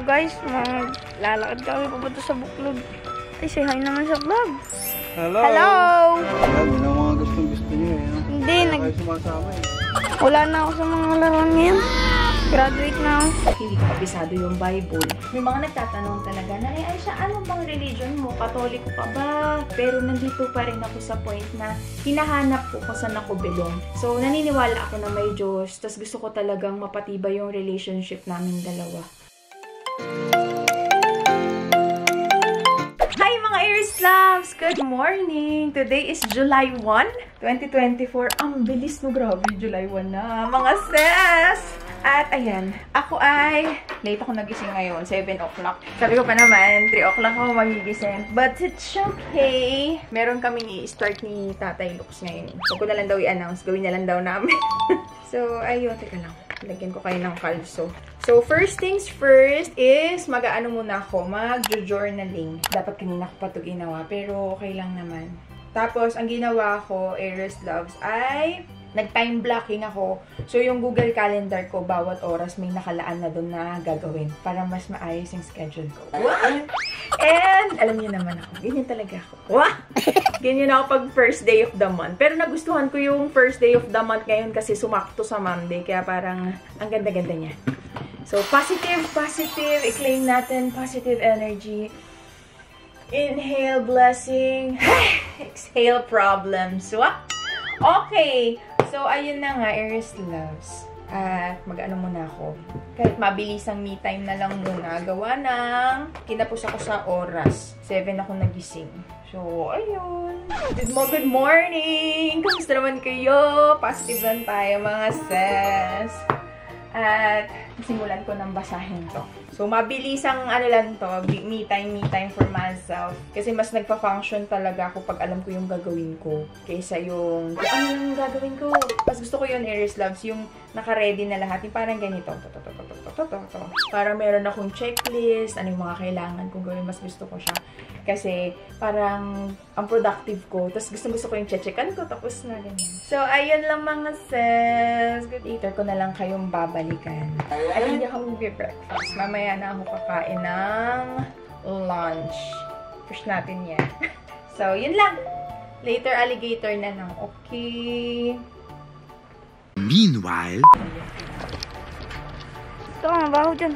guys, maglalakad kami papunta sa Buklod. Ay, say hi naman sa vlog. Hello! Hello! Ayan, yun ang mga gustong-gusto nyo eh. Hindi, Kayo sumasama eh. wala na ako sa mga laruan ngayon. Graduate na ako. Hindi ko kabisado yung Bible. May mga nagtatanong talaga, Nanay Aisha, ano bang religion mo? Katoliko ka ba? Pero nandito pa rin ako sa point na hinahanap ko kung saan ako belong. So, naniniwala ako na may Diyos. Tapos gusto ko talagang mapatibay yung relationship namin dalawa. Hi mga Aries Loves! Good morning! Today is July 1, 2024. Ang bilis no, grabe. July 1 na. Mga sis! At ayan, ako ay, late ako nagising ngayon, 7 o'clock. Sabi ko pa naman, 3 o'clock ako magigising. But it's okay. Meron kaming i-start ni Tatay Lux ngayon. So, ko na lang daw i-announce. Gawin na lang daw namin. So, ayun, teka lang. Lagyan ko kayo ng kalso. So, first things first is, mag-aano muna ako, mag-journaling. Dapat kanina ko pa ito ginawa, pero okay lang naman. Tapos, ang ginawa ko, Aries Loves, ay nag-time blocking ako. So, yung Google Calendar ko, bawat oras may nakalaan na doon na gagawin para mas maayos yung schedule ko. What? And, alam niyo naman ako, ganyan talaga ako. What? Ganyan ako pag first day of the month. Pero nagustuhan ko yung first day of the month ngayon kasi sumakto sa Monday. Kaya parang, ang ganda-ganda niya. So, positive, positive. I-claim natin positive energy. Inhale, blessing. Exhale, problems. What? Okay. So, ayun na nga, Aries Loves. At mag-ano muna ako. Kahit mabilisang me time na lang muna. Gawa ng kinapos ako sa oras. 7 ako nagising. So, ayun. Good morning! Kamusta naman kayo? Positive lang tayo, mga sis. At simulan ko ng basahin to. So, mabilisang ano lang to, me time for myself. Kasi mas nagpa-function talaga ako pag alam ko yung gagawin ko. Kaysa yung, ano yung gagawin ko? Mas gusto ko yun, Aries Loves, yung naka-ready na lahat. Yung parang ganito. Para meron akong checklist, ano yung mga kailangan kong gawin. Mas gusto ko siya. Kasi parang ang productive ko. Tapos gusto ko yung checkan ko. Tapos na ganyan. So, ayun lang mga sis. Good eater ko na lang kayong babalikan. Ay, hindi ako mag-breakfast. Mamaya na ako kakain ng lunch. Push natin yan. So, yun lang. Later, alligator na lang. Okay. Meanwhile, Ito, mabaho dyan.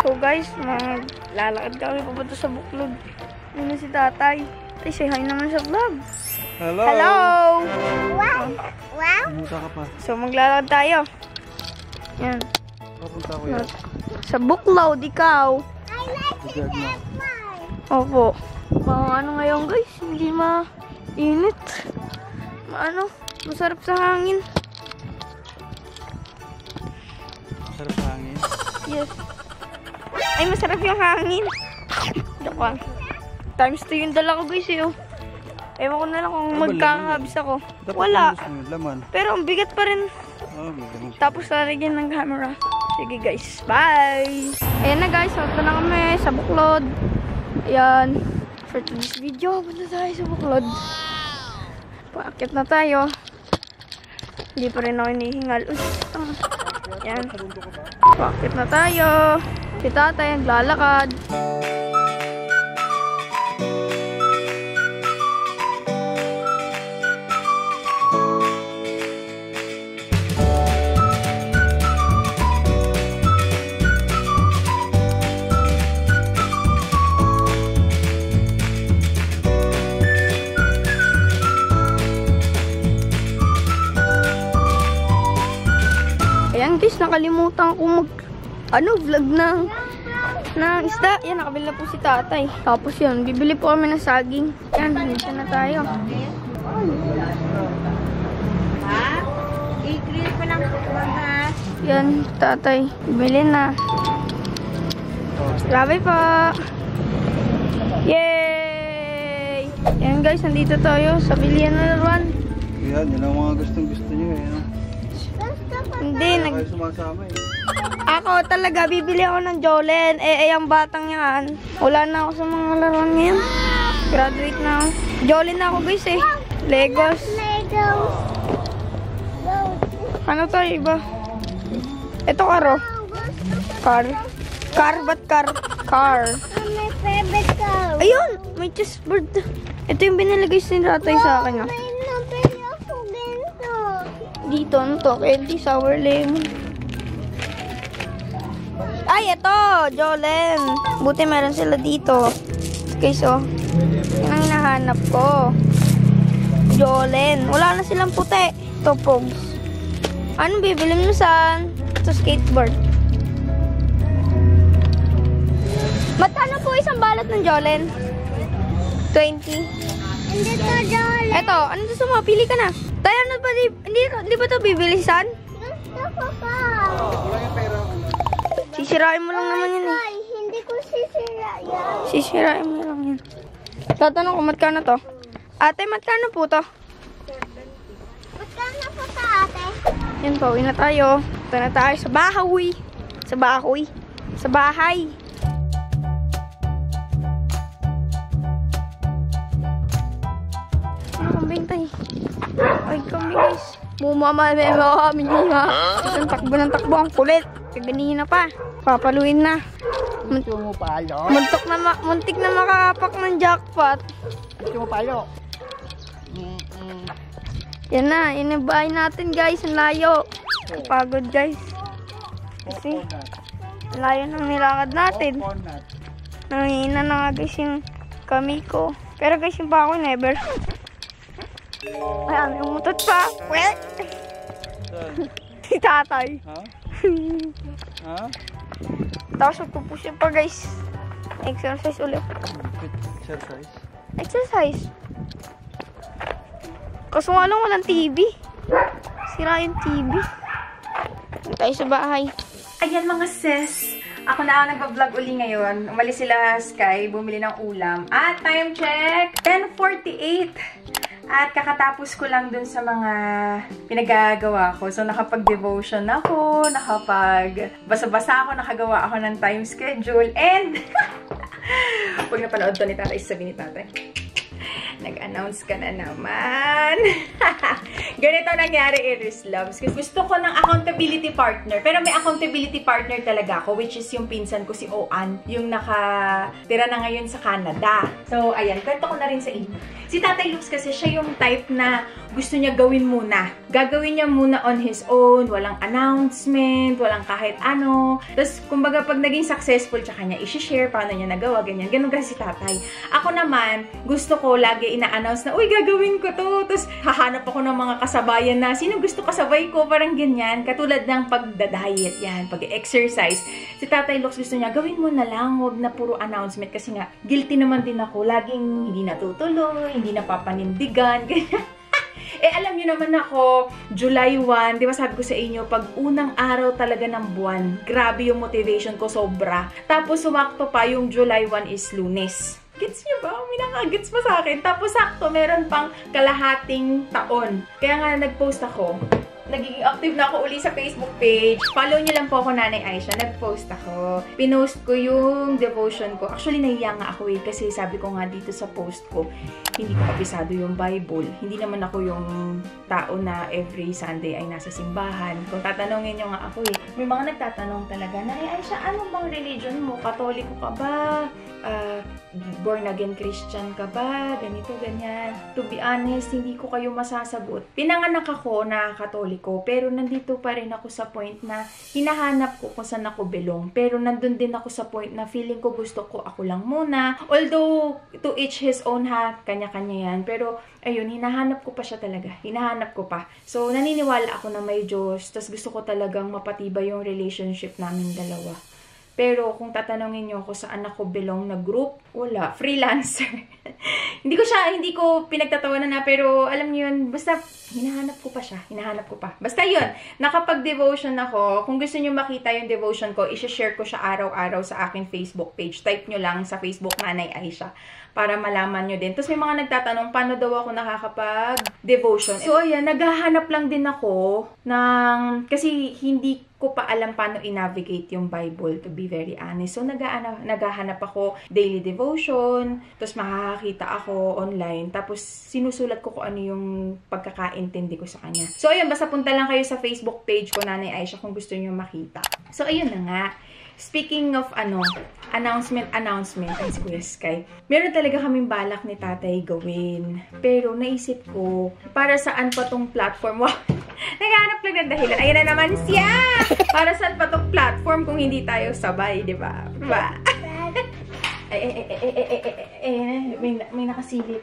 So guys, maglalakad kami papunta sa Buklod. Yun na si Tatay. Ay, say hi naman sa vlog. hello! Hello! Wow! Pumunta ka pa. So, maglalakad tayo. Yan. Papunta ko yan. Sa Buklod, ikaw. Agad mo. Opo. Ano ngayon guys, hindi mainit. Masarap sa hangin. Sarap sa hangin. Yes. Ay, masarap yung hangin. Joke lang. Times 2 yung dala ko guys eh. Oh. Ewan ko na lang kung magkakabis ako. Dapat Wala. Laman. Pero ang bigat pa rin. Oh, may Tapos lalagyan ng camera. Sige guys, bye! Ayan na guys, punta na kami sa Buklod. Ayan. For today's video, punta tayo sa Buklod. Paakit na tayo. Hindi pa rin ako hinihingal. Ayan. Paakit na tayo. Si Tatay naglalakad. Ayan guys, nakalimutan ko vlog ng isda. Yan, nakabili na po si Tatay. Tapos yun, bibili po kami ng saging. Yan, dito na tayo. I-grill pa lang mga. Yan, Tatay. Bibili na. Grabe po. Yay! Yan guys, nandito tayo sa bilihan na laruan. Yan, yun ang mga gustong-gusto nyo eh. Hindi, Kayo sumasama eh. Ako talaga, bibili ako ng Jolen. Ang batang yan. Wala na ako sa mga laruan ngayon. Graduate na ako. Jolen na ako guys eh. Legos. Ano to iba? Ito karo. Car. Car, ba't car? Car. May favorite ka. Ayun! May chessboard. Ito yung binalagay si Ratay sa akin, ah. May nabili ako ganito. Dito, ano to? Candy, sour lemon. Ay, ito! Jolen. Buti meron sila dito. Guys, oh. Yan ang hinahanap ko. Jolen. Wala na silang puti. Ito, Pogs. Anong bibili mo saan? Ito, skateboard. Magkano po isang balot ng Jolen? 20. Hindi ko dole. Eto, ano gusto mo? Pili ka na. Tayo, ano ba? Hindi ba ito bibilisan? Gusto ko pa. Sisirain mo lang naman yan, eh. Ay, hindi ko sisira yan. Sisirain mo lang yan. Tatanong ko, magkano to? Ate, magkano po to? Magkano po ta, ate? Yan po, uwi na tayo. Ito na tayo sa bahay. Sa bahay. Sa bahay. Ano kambing tayo? Ay, kambing guys. Mumamamema kami niya. Isang takbo ng takbo. Ang kulit. Kaganina pa. Papaluin na. Muntik na makakapak ng jackpot. Yan na. Yan ang bahay natin guys. Ang layo. Pagod guys. Kasi ang layo ng nilakad natin. Nangihina na nga guys yung kami ko. Pero guys yung pa ako never. Ay, umutot pa. Well. Si tatay. Ha? Ha? Tapos magpupush pa guys. Exercise ulit. Exercise. Exercise. Kaso nga lang walang TV. Sira yung TV. Dito tayo sa bahay. Ayan mga sis, ako na ang nagpa-vlog uli ngayon. Umalis sila Sky, bumili ng ulam. At time check, 10:48. At kakatapos ko lang dun sa mga pinagagawa ko. So nakapag-devotion ako, basa-basa ako, nakagawa ako ng time schedule. And pag napanood to ni tatay, sabi ni tatay, nag-announce ka na naman. Ganito nangyari, Iris Loves. Kasi gusto ko ng accountability partner. Pero may accountability partner talaga ako, which is yung pinsan ko, si Oan. Yung nakatira na ngayon sa Canada. So, ayan. Kwento ko na rin sa inyo. Si Tatay Lux kasi siya yung type na gusto niya gawin muna. Gagawin niya muna on his own. Walang announcement, walang kahit ano. Tapos, kumbaga, pag naging successful, tsaka niya i-share paano niya nagawa, ganyan. Ganun kasi si Tatay. Ako naman, gusto ko lagi ina-announce na, uy, gagawin ko to. Tapos, hahanap ako ng mga kasabayan na, sino gusto kasabay ko? Parang ganyan. Katulad ng pagda-diet, yan, pag-exercise. Si Tatay Lux gusto niya, gawin mo na lang, wag na puro announcement. Kasi nga, guilty naman din ako. Laging hindi natutuloy, hindi napapanindigan, ganyan. Eh, alam niyo naman ako, July 1, di ba sabi ko sa inyo, pag unang araw talaga ng buwan, grabe yung motivation ko, sobra. Tapos, sumakto pa yung July 1 is Lunes. Gets niyo ba? May nakagets pa sa akin. Tapos, sakto, meron pang kalahating taon. Kaya nga, nag-post ako. Nagiging active na ako uli sa Facebook page. Follow niyo lang po ako, Nanay Aisha. Nag-post ako. Pinost ko yung devotion ko. Actually, nahiya nga ako kasi sabi ko nga dito sa post ko, hindi ko kabisado yung Bible. Hindi naman ako yung tao na every Sunday ay nasa simbahan. Kung tatanungin niyo nga ako may mga nagtatanong talaga, Nanay Aisha, ano bang religion mo? Katoliko ka ba? Born again Christian ka ba? Ganito, ganyan. To be honest, hindi ko kayo masasagot. Pinanganak ako na Katoliko, pero nandito pa rin ako sa point na hinahanap ko kung saan ako belong. Pero nandun din ako sa point na feeling ko gusto ko ako lang muna. Although, to each his own ha, kanya-kanya yan. Pero, ayun, hinahanap ko pa siya talaga. Hinahanap ko pa. So, naniniwala ako na may Diyos. Tas gusto ko talagang mapatibay yung relationship namin dalawa. Pero kung tatanungin niyo ako saan ako belong na group, wala. Freelancer. Hindi ko pinagtatawanan na, pero alam niyo yun, basta hinahanap ko pa siya. Hinahanap ko pa. Basta yun, nakapag-devotion ako. Kung gusto niyo makita yung devotion ko, i-share ko siya araw-araw sa aking Facebook page. Type niyo lang sa Facebook Nanay Aisha para malaman nyo din. Tapos may mga nagtatanong, paano daw ako nakakapag-devotion? So, ayan, naghahanap lang din ako ng, kasi hindi ko pa alam paano i-navigate yung Bible, to be very honest. So, naghahanap ako daily devotion, tapos makakakita ako online, tapos sinusulat ko kung ano yung pagkakaintindi ko sa kanya. So, ayun, basta punta lang kayo sa Facebook page ko, Nanay Aisha, kung gusto nyo makita. So, ayun na nga. speaking of announcement, ay si Kuya Sky. Meron talaga kaming balak ni tatay gawin. Pero naisip ko, para saan pa tong platform? Wow! Naghahanap lang ng dahilan. Ayan na naman siya! Para saan pa tong platform kung hindi tayo sabay, di ba? Diba? May nakasilip.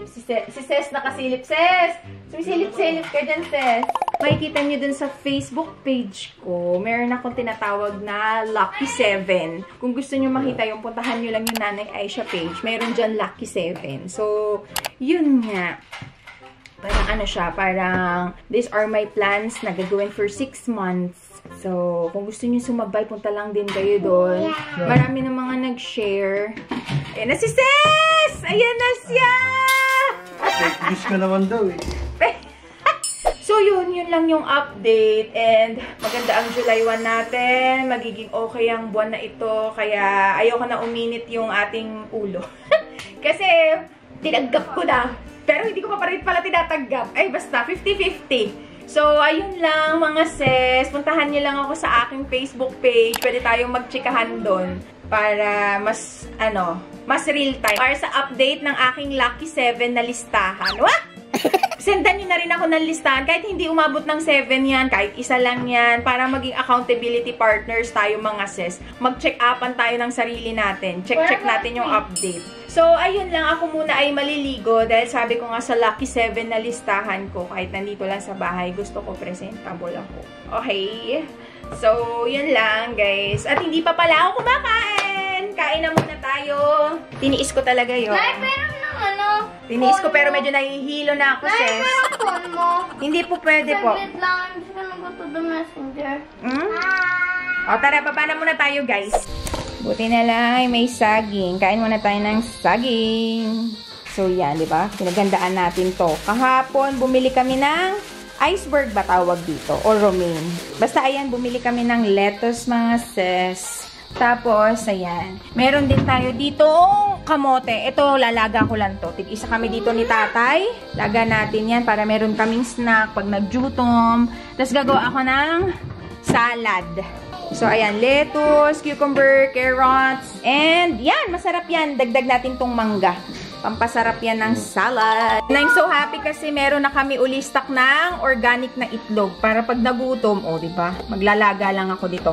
Si Ses nakasilip. Ses! Sumisilip-silip ka dyan, Ses. Makikita nyo dun sa Facebook page ko, meron akong tinatawag na Lucky 7. Kung gusto nyo makita yung, puntahan nyo lang yung Nanay Aisha page. Meron dyan Lucky 7. So, yun nga. Parang ano siya, parang these are my plans na gagawin for 6 months. So, kung gusto niyo sumabay, punta lang din kayo doon. Marami na mga nag-share. Ayan na si Ses! Ayan na siya! Gusto ka naman daw eh. So, yun lang yung update. And, maganda ang July 1 natin. Magiging okay ang buwan na ito. Kaya, ayoko na uminit yung ating ulo. Kasi, tinanggap ko na. Pero, hindi ko pa rin pala tinatanggap. Ay, basta, 50-50. So, ayun lang mga sis. Puntahan niyo lang ako sa aking Facebook page. Pwede tayong magchikahan doon para mas, mas real time. Para sa update ng aking Lucky 7 na listahan. What? Sendan nyo na rin ako ng listahan. Kahit hindi umabot ng 7 yan, kahit isa lang yan, para maging accountability partners tayo mga sis. Mag-check-upan tayo ng sarili natin. Check natin yung update. So, ayun lang. Ako muna ay maliligo dahil sabi ko nga sa Lucky 7 na listahan ko, kahit nandito lang sa bahay, gusto ko presentable ako. Okay? So, yun lang, guys. At hindi pa pala ako kumakain. Kain na muna tayo. Tiniis ko talaga yun. Nay, pero Tiniis ko pero medyo nahihilo na ako, Nay, sis. pero phone mo. Hindi po pwede po. Saglit lang. I'm just gonna go to the messenger. O, tara, baba na muna tayo, guys. Buti na lang, may saging. Kain muna tayo ng saging. So, yan, di ba? Pinagandaan natin to. Kahapon, bumili kami ng iceberg ba tawag dito? O romaine. Basta, ayan, bumili kami ng lettuce, mga sis. Tapos, ayan. Meron din tayo dito kamote. Ito, lalaga ko lang to. Tig-isa kami dito ni tatay. Laga natin yan para meron kaming snack pag nagjutom. Tapos, gagawa ako ng salad. So, ayan, lettuce, cucumber, carrots, and yan, masarap yan. Dagdag natin tong mangga. Pampasarap yan ng salad. And I'm so happy kasi meron na kami uli stock ng organic na itlog. Para pag nagutom, diba? Maglalaga lang ako dito.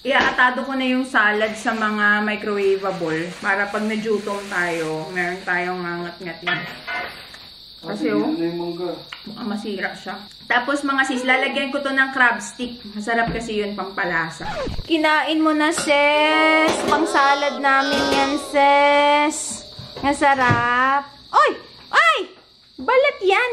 Iaatado ko na yung salad sa mga microwavable. Para pag najutom tayo, meron tayong ngangat-ngatin. Kasi mukhang masira siya. Tapos mga sis, lalagyan ko to ng crab stick. Masarap kasi yun pampalasa. Kinain mo na, sis. Pang salad namin yan, sis. Masarap. Oy! Ay! Balat yan.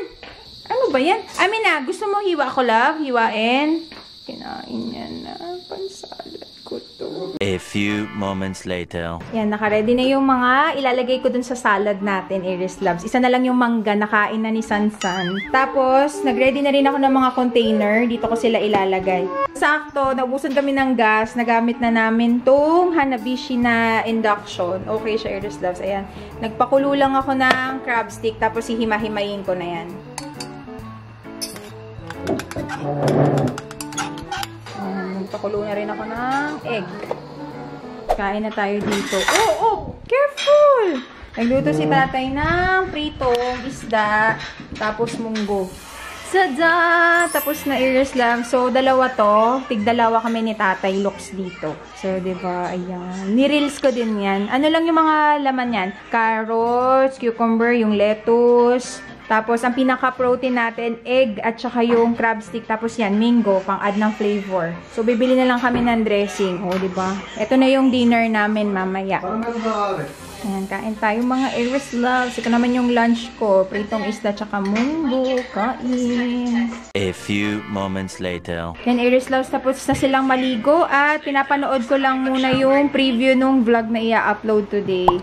Ano ba yan? Amina, gusto mo hiwa ko, love? Hiwain. Kinain yan na. Pansalad ko to. A few moments later. Yan, naka-ready na yung mga ilalagay ko dun sa salad natin, Iris Loves. Isa na lang yung mangga, nakain na ni Sansan. Tapos, nag-ready na rin ako ng mga container. Dito ko sila ilalagay. Sakto, naubusan kami ng gas. Nagamit na namin tong Hanabishi na induction. Okay siya, Iris Loves. Ayan. Nagpakulo lang ako ng crab stick. Tapos, hihima-himayin ko na yan. Nagpakulo na rin ako ng egg. Kain na tayo dito. Careful! Nagluto si tatay ng pritong isda, tapos munggo. Sada! Tapos na Iris lang. So, dalawa to. Tig-dalawa kami ni tatay looks dito. So, diba? Ayan. Ni-reels ko din yan. Ano lang yung mga laman yan? Carrots, cucumber, yung lettuce. Tapos, ang pinaka-protein natin, egg at saka yung crab stick. Tapos yan, mango, pang-add ng flavor. So, bibili na lang kami ng dressing. Diba? Ito na yung dinner namin mamaya. Ayan, kain tayo mga Iris Loves. Ito naman yung lunch ko. Pritong isda tsaka munggo. Kain. A few moments later. Yan, Iris Loves. Tapos na silang maligo. At pinapanood ko lang muna yung preview nung vlog na i-upload today.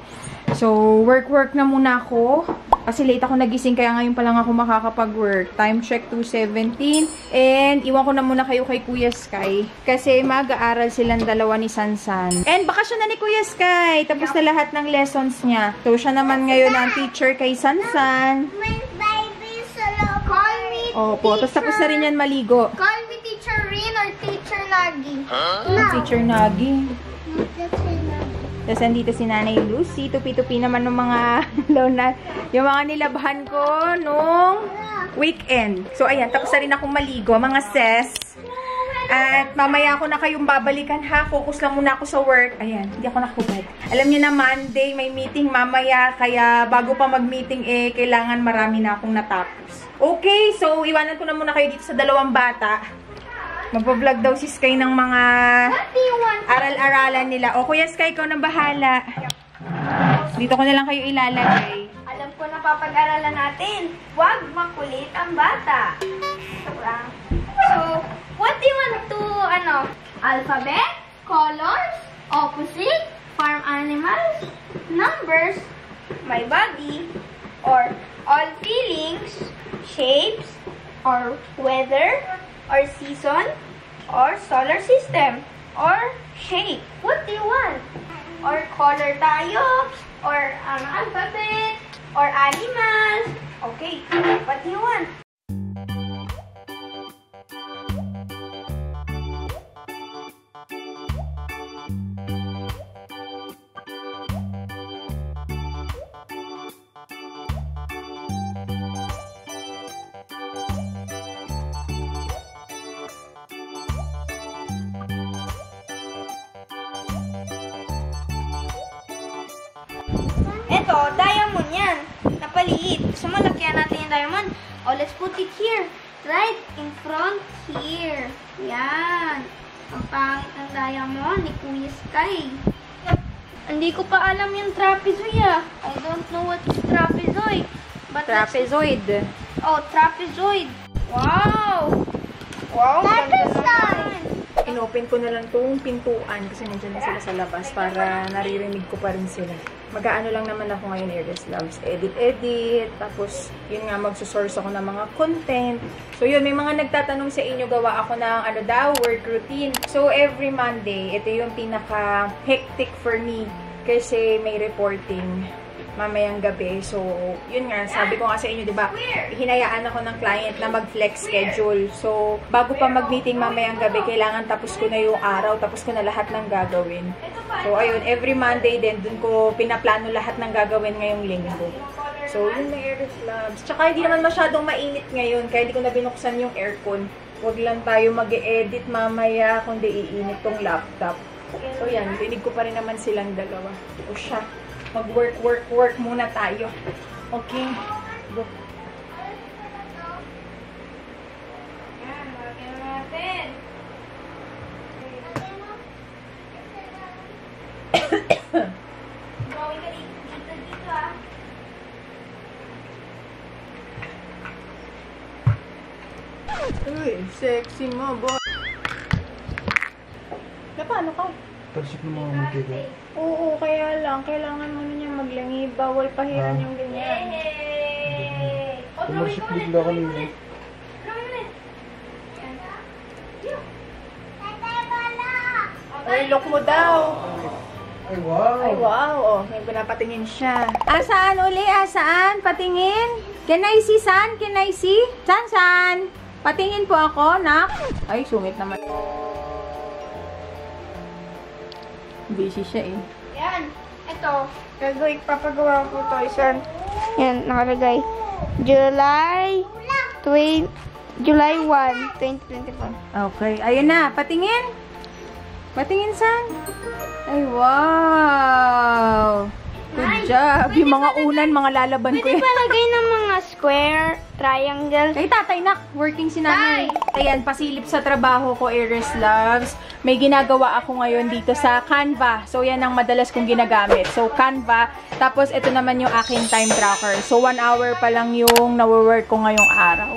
So, work na muna ako. Kasi late ako nagising, kaya ngayon pa lang ako makakapag-work. Time check 2:17. And iwan ko na muna kayo kay Kuya Sky. Kasi mag-aaral silang dalawa ni Sansan. And bakasyon na ni Kuya Sky. Tapos na lahat ng lessons niya. So, siya naman ngayon ang teacher kay Sansan. My baby's so call Opo, tapos tapos na rin yan maligo. Call me Teacher Rin or Teacher Nagi. Teacher Nagi. Teacher Nagi. Tapos andito si Nanay Lucy. Tupi-tupi naman ng mga yung mga nilabhan ko nung weekend. So, ayan. Tapos na rin akong maligo, mga sis. At mamaya ako na kayong babalikan ha. Focus lang muna ako sa work. Ayan, hindi ako nakubad. Alam niyo na Monday may meeting mamaya. Kaya bago pa mag-meeting kailangan marami na akong natapos. Okay, so iwanan ko na muna kayo dito sa dalawang bata. Magpa-vlog daw si Sky ng mga aral-aralan nila. O Kuya Sky, ikaw nang bahala. Dito ko na lang kayo ilalagay. Alam ko na papag-aralan natin. Huwag makulit ang bata. So, what do you want to, alphabet, colors, opposite, farm animals, numbers, my body, or all feelings, shapes, or weather, or season, or solar system, or shape. What do you want? Or color tayo, or alphabet, or animals. Okay, what do you want? Ito, diamond yan. Napaliit. Gusto mo, lakyan natin yung diamond? Oh, let's put it here. Right in front here. Yan. Ang pangit ng diamond ni Kuya Sky. Hindi ko pa alam yung trapezoid ah. I don't know what is trapezoid. But Trapezoid. oh, trapezoid. Wow! Wow, ganda naman. Inopen ko na lang tong pintuan kasi nandiyan na sila sa labas para naririnig ko pa rin sila. Mag-aano lang naman ako ngayon, Aries Loves. Edit. Tapos, yun nga, magsusource ako ng mga content. So, yun, may mga nagtatanong sa inyo, gawa ako ng, work routine. So, every Monday, ito yung pinaka-hectic for me kasi may reporting mamayang gabi. So, yun nga, sabi ko nga sa inyo, diba, hinayaan ako ng client na mag-flex schedule. So, bago pa mag-meeting mamayang gabi, kailangan tapos ko na yung araw, tapos ko na lahat ng gagawin. So, ayun, every Monday din, dun ko pinaplano lahat ng gagawin ngayong linggo. So, yun na Aries Loves. Tsaka, hindi naman masyadong mainit ngayon, kaya hindi ko na binuksan yung aircon. Huwag lang tayo mag-e-edit mamaya, kundi iinit tong laptop. So, yan, rinig ko pa rin naman silang dalawa. O siya. Mag-work muna tayo. Okay. Go. Yan, lagyan na natin. Gawin ka dito ah. Uy, sexy mo, boy. Paano ka? Tarsik ng mga magkiko. Oo, kaya lang. Kailangan mo na niya maglangi. Bawal pahiran yung ganyan. Yay! Tarsik bigla kanina. Ay, look mo daw. Ay, wow! Ay, wow. Oh, may pinapatingin siya. Asaan uli? Asaan? Patingin? Can I see, San? Can I see? San? Patingin po ako, nak. Ay, sungit naman. Busy siya eh. Yan. Ito. Papagawa ko to. Isang. Yan, nakalagay. July 1, 2024. Okay. Ayun na. Patingin. Patingin, San. Ay, wow. Good job. Yung mga unan, mga lalaban ko Pwede yan. palagay ng mga square, triangle. Kay tatay, nak. Working si nanay. Ayan, pasilip sa trabaho ko, Aries Loves. May ginagawa ako ngayon dito sa Canva. So, yan ang madalas kong ginagamit. So, Canva. Tapos, ito naman yung aking time tracker. So, 1 hour pa lang yung nawo-work ko ngayong araw.